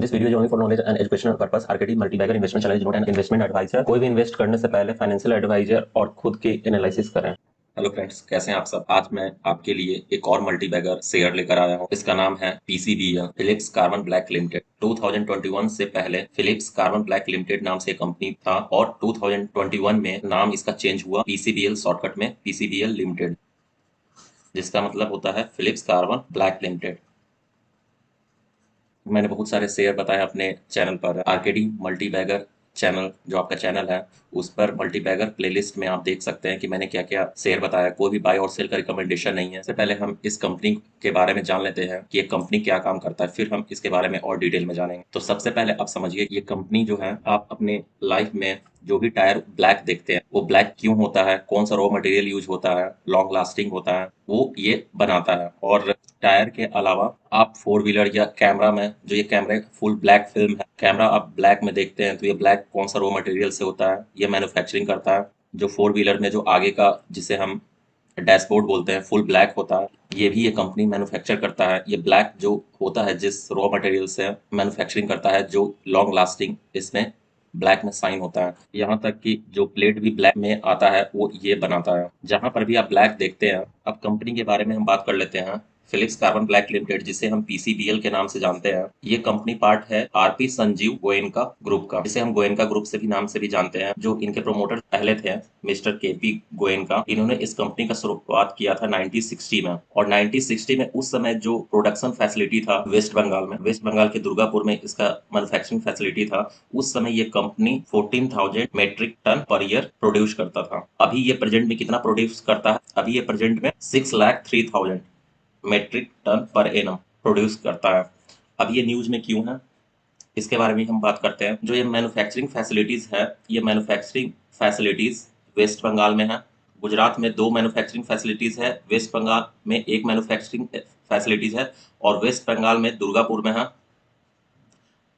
This video is only for knowledge and educational purpose. RKT Multibagger Investment Channel is not an investment advisor. कोई भी invest करने से पहले financial adviser और खुद की एनालिसिस करें। हेलो फ्रेंड्स, कैसे हैं आप सब। आज मैं आपके लिए एक और मल्टीबैगर शेयर लेकर आया हूं। इसका नाम है PCBL, Phillips Carbon Black Limited. 2021 से पहले फिलिप्स कार्बन ब्लैक लिमिटेड नाम से कंपनी था और 2021 में नाम इसका चेंज हुआ पीसीबीएल, शॉर्टकट में पीसीबीएल लिमिटेड, जिसका मतलब होता है फिलिप्स कार्बन ब्लैक लिमिटेड। मैंने बहुत सारे शेयर बताए अपने चैनल पर। आरकेडी मल्टीबैगर चैनल जो आपका चैनल है, उस पर मल्टीबैगर प्लेलिस्ट में आप देख सकते हैं कि मैंने क्या क्या शेयर बताया। कोई भी बाय और सेल का रिकमेंडेशन नहीं है। इससे पहले हम इस कंपनी के बारे में जान लेते हैं कि ये कंपनी क्या काम करता है, फिर हम इसके बारे में और डिटेल में जानेंगे। तो सबसे पहले आप समझिए, ये कंपनी जो है, आप अपने लाइफ में जो भी टायर ब्लैक देखते हैं, वो ब्लैक क्यों होता है, कौन सा रॉ मटेरियल यूज होता है, लॉन्ग लास्टिंग होता है, वो ये बनाता है। और टायर के अलावा आप फोर व्हीलर या कैमरा में, जो ये कैमरा फुल ब्लैक फिल्म है, कैमरा आप ब्लैक में देखते हैं, तो ये ब्लैक कौन सा रॉ मटेरियल से होता है, ये मैन्युफैक्चरिंग करता है। जो फोर व्हीलर में जो आगे का, जिसे हम डैशबोर्ड बोलते हैं, फुल ब्लैक होता है, ये भी ये कंपनी मैन्युफैक्चर करता है। ये ब्लैक जो होता है, जिस रॉ मटेरियल से मैन्युफैक्चरिंग करता है, जो लॉन्ग लास्टिंग, इसमें ब्लैक में साइन होता है। यहाँ तक कि जो प्लेट भी ब्लैक में आता है, वो ये बनाता है। जहां पर भी आप ब्लैक देखते हैं। अब कंपनी के बारे में हम बात कर लेते हैं। फिलिप्स कार्बन ब्लैक लिमिटेड, जिसे हम पीसीबीएल के नाम से जानते हैं, ये कंपनी पार्ट है आरपी संजीव गोयनका ग्रुप का, जिसे हम गोयनका ग्रुप से भी नाम से भी जानते हैं। जो इनके प्रोमोटर पहले थे, मिस्टर केपी गोयनका, इन्होंने इस कंपनी का शुरुआत किया था 1960 में। और 1960 में उस समय जो प्रोडक्शन फैसिलिटी था वेस्ट बंगाल में, वेस्ट बंगाल के दुर्गापुर में इसका मैन्युफैक्चरिंग फैसिलिटी था। उस समय ये company 14,000 metric ton per year produce करता था। अभी ये प्रेजेंट में कितना प्रोड्यूस करता है? अभी ये प्रेजेंट में 6,03,000 metric ton per annum produce करता है। अब ये न्यूज में क्यों है, इसके बारे में हम बात करते हैं। जो ये मैन्युफैक्चरिंग फैसिलिटीज है, ये मैन्युफैक्चरिंग फैसिलिटीज वेस्ट बंगाल में है। गुजरात में 2 मैन्युफैक्चरिंग फैसिलिटीज है, वेस्ट बंगाल में 1 मैन्युफैक्चरिंग फैसिलिटीज है, और वेस्ट बंगाल में दुर्गापुर में है।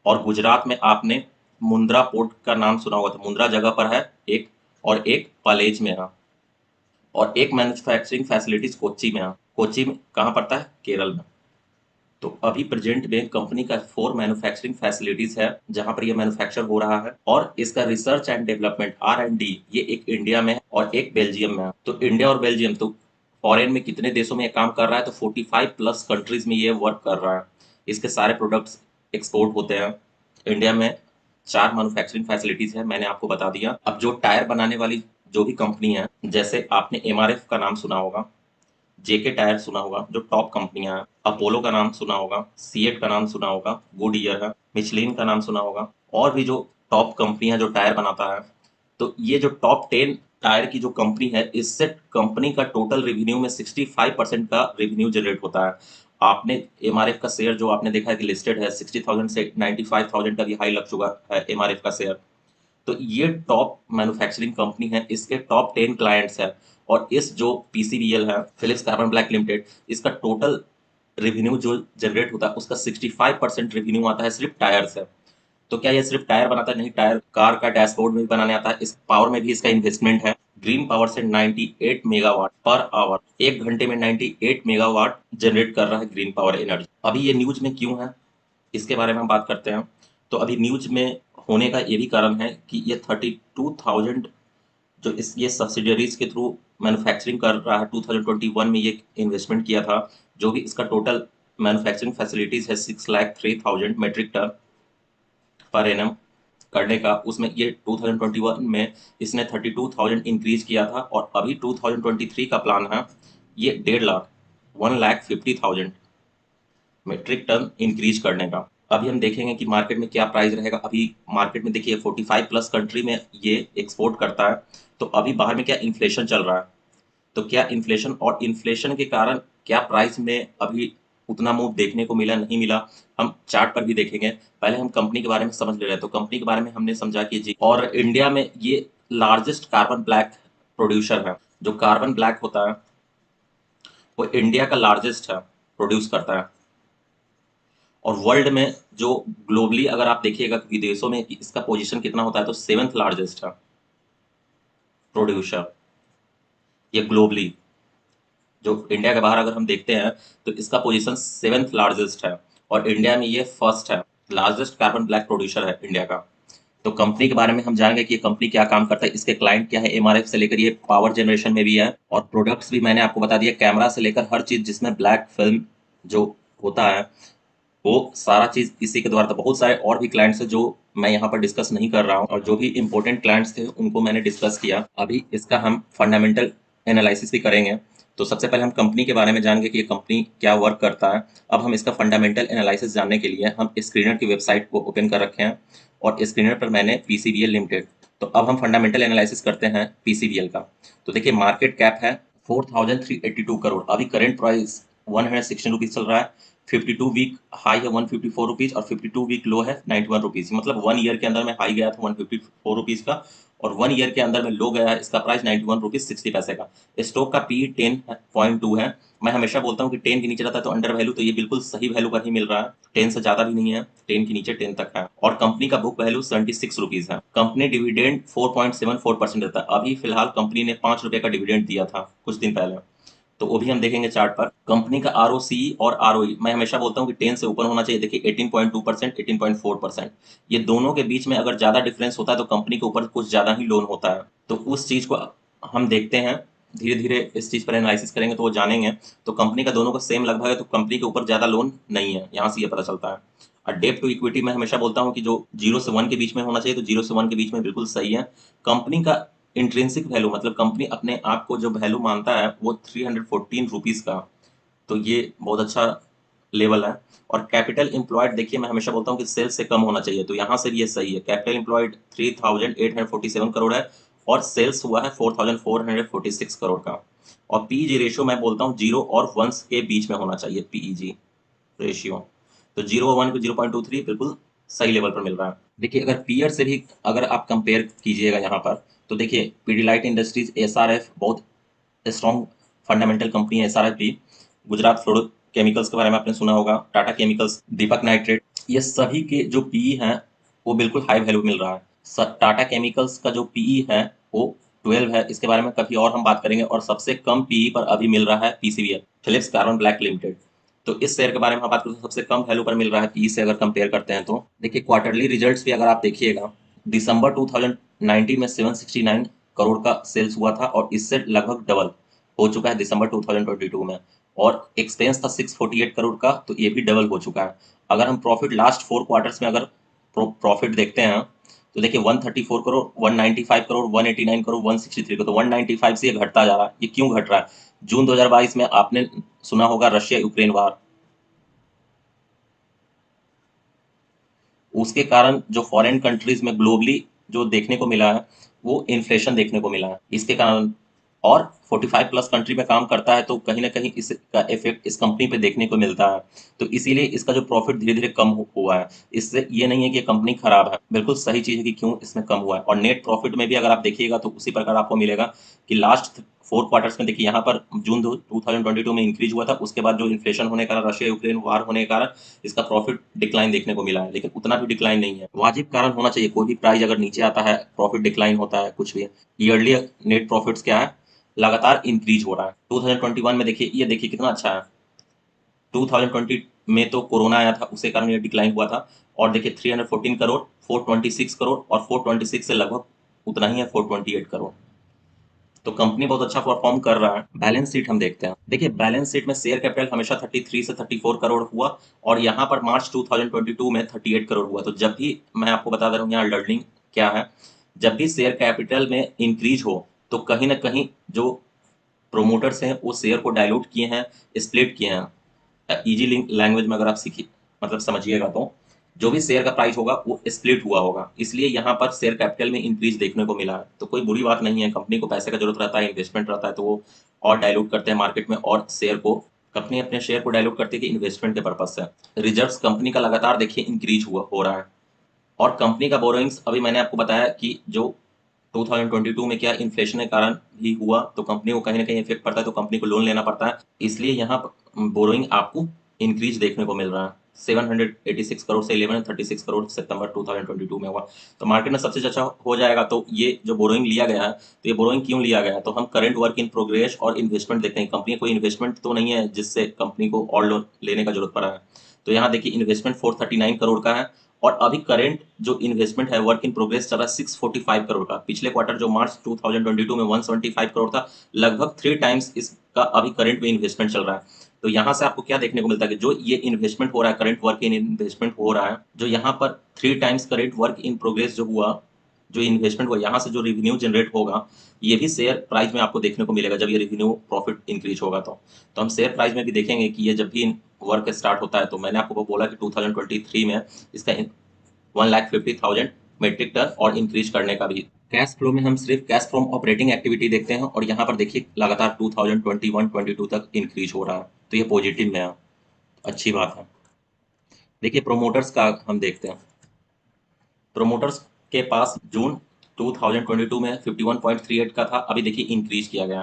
और गुजरात में आपने मुंद्रा पोर्ट का नाम सुना होगा, तो मुंद्रा जगह पर है एक, और एक पालेज में है, और एक मैन्युफैक्चरिंग फैसिलिटीज कोच्चि में है। कोच्चि में कहाँ पड़ता है? केरल में। तो अभी प्रेजेंट में कंपनी का 4 मैन्युफैक्चरिंग फैसिलिटीज है, जहां पर ये मैन्युफैक्चर हो रहा है। और इसका रिसर्च एंड डेवलपमेंट R&D, ये एक इंडिया में है और एक बेल्जियम में है। तो इंडिया और बेल्जियम, तो फॉरेन में कितने देशों में ये काम कर रहा है? तो 45 प्लस कंट्रीज में ये वर्क कर रहा है। इसके सारे प्रोडक्ट्स एक्सपोर्ट होते हैं। इंडिया में 4 मैन्युफैक्चरिंग फैसिलिटीज है, मैंने आपको बता दिया। अब जो टायर बनाने वाली जो भी कंपनी है, जैसे आपने MRF का नाम सुना होगा, जेके टायर सुना होगा, जो टॉप कंपनियां हैं। अपोलो का नाम सुना होगा, सीएट का नाम सुना होगा, गुडईयर है, मिचलिन का नाम सुना होगा, और भी जो टॉप कंपनियां जो टायर बनाता है। तो ये जो टॉप 10 टायर की जो कंपनी है, इससे कंपनी का टोटल रेवेन्यू में 65% का रेवेन्यू जनरेट होता है। आपने एमआरएफ का शेयर जो आपने देखा है कि लिस्टेड है 60,000 से 95,000 का भी हाई लग चुका है एमआरएफ का शेयर। तो ये टॉप मैन्युफैक्चरिंग कंपनी है, इसके टॉप 10 क्लाइंट्स है। और इस जो पीसीबीएल है, फिलिप्स कार्बन ब्लैक लिमिटेड, इसका टोटल रेवेन्यू जो जनरेट होता है, उसका 65% रेवेन्यू आता है सिर्फ टायर से। तो क्या ये सिर्फ टायर बनाता है? नहीं, टायर कार का डैशबोर्ड में भी बनाने आता है। इस पावर में भी इसका इन्वेस्टमेंट है। ग्रीन पावर से 98 मेगावाट पर आवर, 1 घंटे में 98 मेगावाट जनरेट कर रहा है ग्रीन पावर एनर्जी। अभी ये न्यूज में क्यों है, इसके बारे में हम बात करते हैं। तो अभी न्यूज में होने का ये भी कारण है कि ये 32,000 जो इस ये सब्सिडियरीज के थ्रू मैन्युफैक्चरिंग कर रहा है। 2021 में ये इन्वेस्टमेंट किया था। जो भी इसका टोटल मैन्युफैक्चरिंग फैसिलिटीज है 6,03,000 मेट्रिक टन पर एनम करने का, उसमें ये 2021 में इसने 32,000 इंक्रीज किया था। और अभी 2023 का प्लान है ये 1.5 लाख 1,50,000 मेट्रिक टन इंक्रीज करने का। अभी हम देखेंगे कि मार्केट में क्या प्राइस रहेगा। अभी मार्केट में देखिए 45 प्लस कंट्री में ये एक्सपोर्ट करता है। तो अभी बाहर में क्या इन्फ्लेशन चल रहा है, तो क्या इन्फ्लेशन, और इन्फ्लेशन के कारण क्या प्राइस में अभी उतना मूव देखने को मिला, नहीं मिला, हम चार्ट पर भी देखेंगे। पहले हम कंपनी के बारे में समझ ले रहे हैं। तो कंपनी के बारे में हमने समझा कि जी, और इंडिया में ये लार्जेस्ट कार्बन ब्लैक प्रोड्यूसर है। जो कार्बन ब्लैक होता है, वो इंडिया का लार्जेस्ट है, प्रोड्यूस करता है। और वर्ल्ड में जो ग्लोबली अगर आप देखिएगा विदेशों में इसका पोजीशन कितना होता है, तो 7th लार्जेस्ट है प्रोड्यूसर ये ग्लोबली। जो इंडिया के बाहर अगर हम देखते हैं, तो इसका पोजीशन 7th लार्जेस्ट है, और इंडिया में ये फर्स्ट है। लार्जेस्ट कार्बन ब्लैक प्रोड्यूसर है इंडिया का। तो कंपनी के बारे में हम जानेंगे कि ये कंपनी क्या काम करता है, इसके क्लाइंट क्या है, एमआरएफ से लेकर ये पावर जनरेशन में भी है, और प्रोडक्ट्स भी मैंने आपको बता दिया, कैमरा से लेकर हर चीज जिसमें ब्लैक फिल्म जो होता है वो सारा चीज इसी के द्वारा। तो बहुत सारे और भी क्लाइंट्स हैं जो मैं यहाँ पर डिस्कस नहीं कर रहा हूँ, और जो भी इंपॉर्टेंट क्लाइंट्स थे उनको मैंने डिस्कस किया। अभी इसका हम फंडामेंटल एनालिसिस भी करेंगे। तो सबसे पहले हम कंपनी के बारे में जानेंगे कि ये कंपनी क्या वर्क करता है। अब हम इसका फंडामेंटल एनालिसिस जानने के लिए हम स्क्रीनर की वेबसाइट को ओपन कर रखे हैं, और स्क्रीनर पर मैंने पीसीबीएल लिमिटेड। तो अब हम फंडामेंटल एनालिसिस करते हैं पीसीबीएल का। तो देखिए मार्केट कैप है 4382 करोड़, अभी करंट प्राइस 116 रुपीज चल रहा है। 52 वीक हाई है 154 रुपीज, और 52 वीक लो है 91 रुपीज। मतलब 1 ईयर के अंदर में हाई गया था 154 रुपीज का, और 1 ईयर के अंदर में लो गया है इसका प्राइस 91 रुपीज 60 पैसे का। स्टॉक का पी 10.2 है। मैं हमेशा बोलता हूँ कि 10 के नीचे रहता है तो अंडर वैल्यू, तो ये बिल्कुल सही वैल्यू पर ही मिल रहा है। 10 से ज्यादा भी नहीं है, 10 के नीचे 10 तक है। और कंपनी का बुक वैल्यू 76 रुपीज है। कंपनी डिविडेंड 4.74% देता है। अभी फिलहाल कंपनी ने 5 रुपए का डिविडेंड दिया था कुछ दिन पहले, तो वो भी हम देखेंगे चार्ट पर। कंपनी का आरओसी और आरओई मैं हमेशा बोलता हूँ कि 10 से ऊपर होना चाहिए। देखिए 18.2%, 18.4%, ये दोनों के बीच में अगर ज्यादा डिफरेंस होता है तो कंपनी के ऊपर कुछ ज्यादा ही लोन होता है। तो उस चीज को हम देखते हैं, धीरे धीरे इस चीज पर एनालिसिस करेंगे तो वो जानेंगे। तो कंपनी का दोनों का सेम लगभग है, तो कंपनी के ऊपर ज्यादा लोन नहीं है, यहाँ से ये पता चलता है। और डेप टू इक्विटी मैं हमेशा बोलता हूँ कि जो 0 से 1 के बीच में होना चाहिए, तो 0 से 1 के बीच में बिल्कुल सही है। कंपनी का इंट्रिंसिक वैल्यू मतलब कंपनी अपने आप को जो वैल्यू मानता है वो 314 रुपीज का, तो ये बहुत अच्छा लेवल है। और कैपिटल एम्प्लॉयड देखिए मैं हमेशा बोलता हूँ कि सेल्स से कम होना चाहिए, तो यहाँ से भी ये सही है। कैपिटल एम्प्लॉयड 3847 करोड़ है, और सेल्स हुआ है 4446 करोड़ का। और पीईजी रेशियो मैं बोलता हूँ 0 और 1 के बीच में होना चाहिए पीईजी रेशियो। तो 0 और 1 को 0.23 बिल्कुल सही लेवल पर मिल रहा है। देखिए अगर पीयर से भी अगर आप कंपेयर कीजिएगा यहाँ पर, तो देखिए पीडीलाइट इंडस्ट्रीज, एसआरएफ बहुत स्ट्रॉन्ग फंडामेंटल कंपनी है। एसआरएफ भी, गुजरात फ्लोरो केमिकल्स के बारे में आपने सुना होगा, टाटा केमिकल्स, दीपक नाइट्रेट, ये सभी के जो पीई हैं वो बिल्कुल हाई वैल्यू मिल रहा है। टाटा केमिकल्स का जो पीई है वो 12 है, इसके बारे में कभी और हम बात करेंगे। और सबसे कम पीई पर अभी मिल रहा है PCBL, Phillips Carbon Black Limited. तो इस शेयर के बारे में हम बात करें तो सबसे कम वैल्यू पर मिल रहा है पीई से अगर कंपेयर करते हैं तो। देखिए क्वार्टरली रिजल्ट्स भी अगर आप देखिएगा, दिसंबर 2019 में 769 करोड़ का सेल्स हुआ था, और इससे लगभग डबल हो चुका है दिसंबर 2022 में। और एक्सपेंस था 648 करोड़ का, तो ये भी डबल हो चुका है। अगर हम प्रॉफिट लास्ट 4 क्वार्टर्स में अगर प्रॉफिट देखते हैं तो देखिए 134 करोड़, 195 करोड़, 189 करोड़, 163 करोड़, तो 195 से ये घटता जा रहा है। ये क्यों घट रहा है? जून 2022 में आपने सुना होगा रशिया यूक्रेन वार, उसके कारण जो फॉरेन कंट्रीज में ग्लोबली जो देखने को मिला है वो इन्फ्लेशन देखने को मिला है इसके कारण। और 45 प्लस कंट्री में काम करता है, तो कहीं ना कहीं इसका इफेक्ट इस कंपनी पे देखने को मिलता है। तो इसीलिए इसका जो प्रॉफिट धीरे धीरे कम हुआ है। इससे ये नहीं है कि कंपनी खराब है, बिल्कुल सही चीज है कि क्यों इसमें कम हुआ है। और नेट प्रॉफिट में भी अगर आप देखिएगा तो उसी प्रकार आपको मिलेगा कि लास्ट 4 क्वार्टर्स में देखिए यहाँ पर जून 2022 में इंक्रीज हुआ था, उसके बाद जो इन्फ्लेशन होने के कारण, रशिया यूक्रेन वार होने के कारण इसका प्रॉफिट डिक्लाइन देखने को मिला है। लेकिन उतना भी डिक्लाइन नहीं है, वाजिब कारण होना चाहिए। कोई भी प्राइस अगर नीचे आता है, प्रॉफिट डिक्लाइन होता है, कुछ भी ईयरली नेट प्रॉफिट्स क्या है, लगातार इंक्रीज हो रहा है। 2021 में देखिए, ये देखिए कितना अच्छा है। 2020 में तो कोरोना आया था, उसके कारण ये डिक्लाइन हुआ था। और देखिए 314 करोड़, 426 करोड़, और 426 से लगभग उतना ही है 428 करोड़। तो कंपनी बहुत अच्छा परफॉर्म कर रहा है। बैलेंस शीट हम देखते हैं। देखिए बैलेंस शीट में शेयर कैपिटल हमेशा 33 से 34 करोड़ हुआ, और यहाँ पर मार्च 2022 में 38 करोड़ हुआ। तो जब भी, मैं आपको बता दे रहा हूँ यहाँ लर्निंग क्या है, जब भी शेयर कैपिटल में इंक्रीज हो तो कहीं ना कहीं जो प्रोमोटर्स हैं वो शेयर को डायलूट किए हैं, स्प्लिट किए हैं। इजी लैंग्वेज में अगर आप सीखिए, मतलब समझिएगा, तो जो भी शेयर का प्राइस होगा वो स्प्लिट हुआ होगा, इसलिए यहाँ पर शेयर कैपिटल में इंक्रीज देखने को मिला है। तो कोई बुरी बात नहीं है, कंपनी को पैसे का जरूरत रहता है, इन्वेस्टमेंट रहता है, तो वो और डायलूट करते हैं मार्केट में, और शेयर को, कंपनी अपने शेयर को डायलूट करती है कि इन्वेस्टमेंट के पर्पज से। रिजर्व्स कंपनी का लगातार देखिए इंक्रीज हुआ हो रहा है। और कंपनी का बोरोइंग्स अभी मैंने आपको बताया कि जो 2022 में क्या इन्फ्लेशन के कारण भी हुआ, तो कंपनी को कहीं ना कहीं इफेक्ट पड़ता है, तो कंपनी को लोन लेना पड़ता है, इसलिए यहाँ बोरोइंग आपको इंक्रीज देखने को मिल रहा है। 786 करोड़ से 1136 करोड़ सितंबर 2022 में हुआ। तो मार्केट में सबसे अच्छा हो जाएगा। तो ये जो बोरोइंग लिया गया है, तो ये बोरोइंग क्यों लिया गया है? तो हम करंट वर्क इन प्रोग्रेस और इन्वेस्टमेंट देखते हैं। कंपनी कोई इन्वेस्टमेंट तो नहीं है जिससे कंपनी को और लोन लेने का जरूरत पड़ा है। तो यहाँ देखिए इन्वेस्टमेंट 439 करोड़ का है और अभी करंट जो इन्वेस्टमेंट है वर्क इन प्रोग्रेस चल रहा है 645 करोड़ का। पिछले क्वार्टर जो मार्च 2022 में 175 करोड़ था, लगभग 3 टाइम्स इसका अभी करंट में इन्वेस्टमेंट चल रहा है। तो यहाँ से आपको क्या देखने को मिलता है कि जो ये इन्वेस्टमेंट हो रहा है, करंट वर्क इन इन्वेस्टमेंट हो रहा है, जो यहाँ पर 3 times current work in progress जो हुआ, जो इन्वेस्टमेंट हुआ, यहाँ से जो रेवेन्यू जनरेट होगा, ये भी शेयर प्राइस में आपको देखने को मिलेगा जब ये रेवेन्यू प्रॉफिट इंक्रीज होगा। तो हम शेयर प्राइस में भी देखेंगे कि ये जब भी वर्क स्टार्ट होता है। तो मैंने आपको बोला कि 2023 में इसका 1,50,000 मेट्रिक टन और इंक्रीज करने का भी। कैश फ्लो में हम सिर्फ कैश फ्रॉम ऑपरेटिंग एक्टिविटी देखते हैं और यहाँ पर देखिए लगातार 2021-22 तक इंक्रीज हो रहा है। तो ये पॉजिटिव में है, अच्छी बात है। देखिए प्रोमोटर्स का हम देखते हैं। प्रोमोटर्स के पास जून 2022 में 51.38 का था, अभी देखिए इंक्रीज किया गया।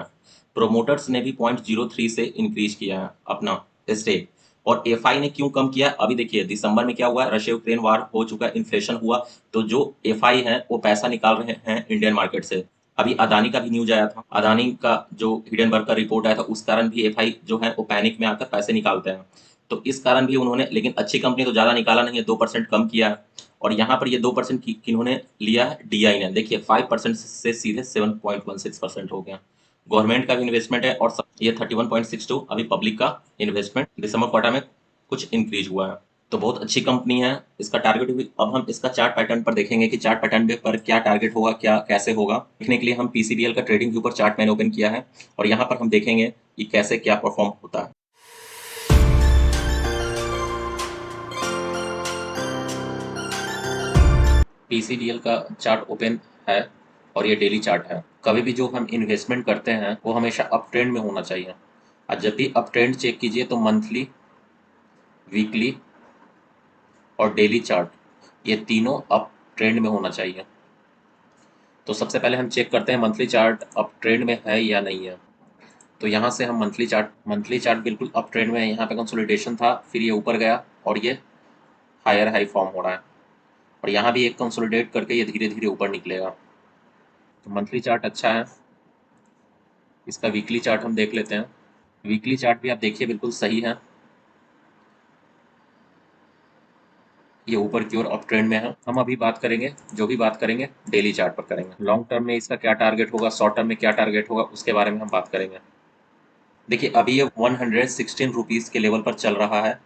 प्रोमोटर्स ने भी 0.03 से इंक्रीज किया है अपना स्टेक। और एफआई ने क्यों कम किया? अभी देखिए दिसंबर में क्या हुआ, रशिया यूक्रेन वार हो चुका, इन्फ्लेशन हुआ, तो जो एफआई है वो पैसा निकाल रहे हैं इंडियन मार्केट से। अभी अदानी का भी न्यूज आया था, अदानी का जो हिडनबर्ग का रिपोर्ट आया था, उस कारण भी एफआई जो है वो पैनिक में आकर पैसे निकालते हैं। तो इस कारण भी उन्होंने, लेकिन अच्छी कंपनी तो ज्यादा निकाला नहीं है, 2% कम किया है। और यहाँ पर ये 2% किन्होंने लिया है? डीआई ने। देखिए 5% से सीधे 7.16% हो गया। गवर्नमेंट का भी इन्वेस्टमेंट है और ये 31.62 अभी पब्लिक का इन्वेस्टमेंट दिसंबर क्वार्टर में कुछ इंक्रीज हुआ है। तो बहुत अच्छी कंपनी है, इसका टारगेट भी। अब हम इसका चार्ट पैटर्न पर देखेंगे कि चार्ट पैटर्न पर क्या टारगेट होगा, क्या कैसे होगा। देखने के लिए हम पीसीबीएल का ट्रेडिंग व्यू पर चार्ट मैंने ओपन किया है और यहाँ पर हम देखेंगे कि कैसे क्या परफॉर्म होता है। पीसीबीएल का चार्ट ओपन है और ये डेली चार्ट है। कभी भी जो हम इन्वेस्टमेंट करते हैं वो हमेशा अप ट्रेंड में होना चाहिए। और जब भी अप ट्रेंड चेक कीजिए तो मंथली, वीकली और डेली चार्ट, ये तीनों अप ट्रेंड में होना चाहिए। तो सबसे पहले हम चेक करते हैं मंथली चार्ट अप ट्रेंड में है या नहीं है। तो यहाँ से हम मंथली चार्ट बिल्कुल अप ट्रेंड में है। यहाँ पे कंसोलिडेशन था, फिर ये ऊपर गया और ये हायर हाई फॉर्म हो रहा है और यहाँ भी एक कंसोलिडेट करके ये धीरे धीरे ऊपर निकलेगा। तो मंथली चार्ट अच्छा है। इसका वीकली चार्ट हम देख लेते हैं। वीकली चार्ट भी आप देखिए बिल्कुल सही है, ये ऊपर की ओर अप ट्रेंड में है। हम अभी बात करेंगे, जो भी बात करेंगे डेली चार्ट पर करेंगे। लॉन्ग टर्म में इसका क्या टारगेट होगा, शॉर्ट टर्म में क्या टारगेट होगा, उसके बारे में हम बात करेंगे। देखिए अभी ये 116 रुपीज़ के लेवल पर चल रहा है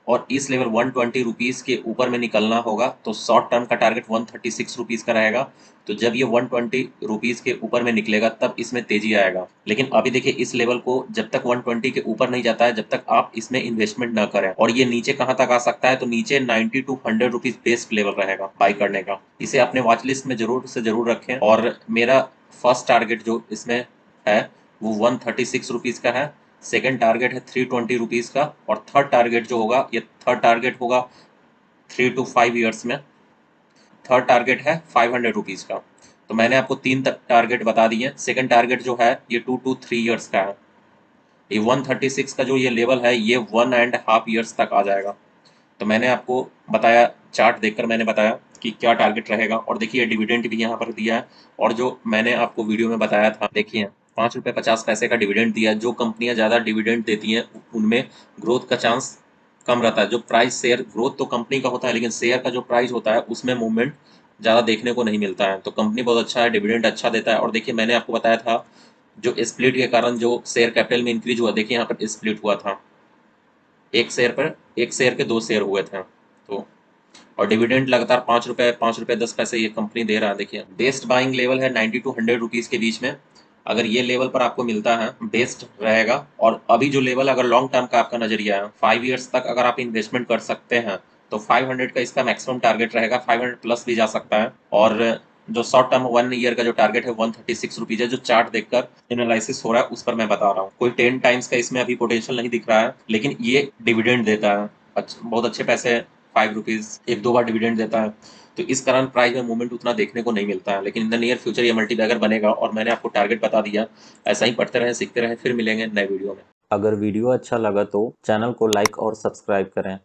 और इस लेवल 120 रुपीज़ के ऊपर में निकलना होगा। तो शॉर्ट टर्म का टारगेट 136 रुपीज़ का रहेगा। तो जब ये 120 रुपीज़ के ऊपर में निकलेगा तब इसमें तेजी आएगा। लेकिन अभी देखिए इस लेवल को जब तक 120 के ऊपर नहीं जाता है, जब तक आप इसमें इन्वेस्टमेंट ना करें। और ये नीचे कहाँ तक आ सकता है? तो नीचे 90 टू 100 रुपीज़ बेस्ट लेवल रहेगा बाई करने का। इसे अपने वॉच लिस्ट में जरूर से जरूर रखें। और मेरा फर्स्ट टारगेट जो इसमें है वो 136 रुपीज़ का है। सेकेंड टारगेट है 320 रुपीज़ का और थर्ड टारगेट जो होगा, ये थर्ड टारगेट होगा 3 to 5 ईयर्स में। थर्ड टारगेट है 500 रुपीज़ का। तो मैंने आपको 3 टारगेट बता दिए। सेकेंड टारगेट जो है ये 2 to 3 ईयर्स का है। ये 136 का जो ये लेवल है ये 1.5 ईयर्स तक आ जाएगा। तो मैंने आपको बताया, चार्ट देखकर मैंने बताया कि क्या टारगेट रहेगा। और देखिए डिविडेंड भी यहाँ पर दिया है और जो मैंने आपको वीडियो में बताया था, देखिए 5 रुपये 50 पैसे का डिविडेंड दिया है। जो कंपनियां ज़्यादा डिविडेंड देती हैं उनमें ग्रोथ का चांस कम रहता है। जो प्राइस शेयर ग्रोथ तो कंपनी का होता है, लेकिन शेयर का जो प्राइस होता है उसमें मूवमेंट ज़्यादा देखने को नहीं मिलता है। तो कंपनी बहुत अच्छा है, डिविडेंड अच्छा देता है। और देखिए मैंने आपको बताया था जो स्प्लिट के कारण जो शेयर कैपिटल में इंक्रीज हुआ, देखिए यहाँ पर स्प्लिट हुआ था, एक शेयर पर, एक शेयर के 2 शेयर हुए थे। तो और डिविडेंड लगातार 5 रुपये 10 पैसे ये कंपनी दे रहा है। देखिए बेस्ट बाइंग लेवल है 90 टू 100 रुपीज़ के बीच में। अगर ये लेवल पर आपको मिलता है बेस्ट रहेगा। और अभी जो लेवल अगर लॉन्ग टर्म का आपका नजरिया है, 5 ईयर्स तक अगर आप इन्वेस्टमेंट कर सकते हैं तो 500 का इसका मैक्सिमम टारगेट रहेगा। 500 प्लस भी जा सकता है। और जो शॉर्ट टर्म 1 ईयर का जो टारगेट है 136 रुपीज़ है, जो चार्ट देखकर एनालिसिस हो रहा है उस पर मैं बता रहा हूँ। कोई 10 टाइम्स का इसमें अभी पोटेंशियल नहीं दिख रहा है, लेकिन ये डिविडेंड देता है, बहुत अच्छे पैसे, 5 रुपीज़ 1-2 बार डिविडेंड देता है। तो इस कारण प्राइस में मूवमेंट उतना देखने को नहीं मिलता है। लेकिन इन द नियर फ्यूचर ये मल्टीबैगर बनेगा और मैंने आपको टारगेट बता दिया। ऐसा ही पढ़ते रहें, सीखते रहें, फिर मिलेंगे नए वीडियो में। अगर वीडियो अच्छा लगा तो चैनल को लाइक और सब्सक्राइब करें।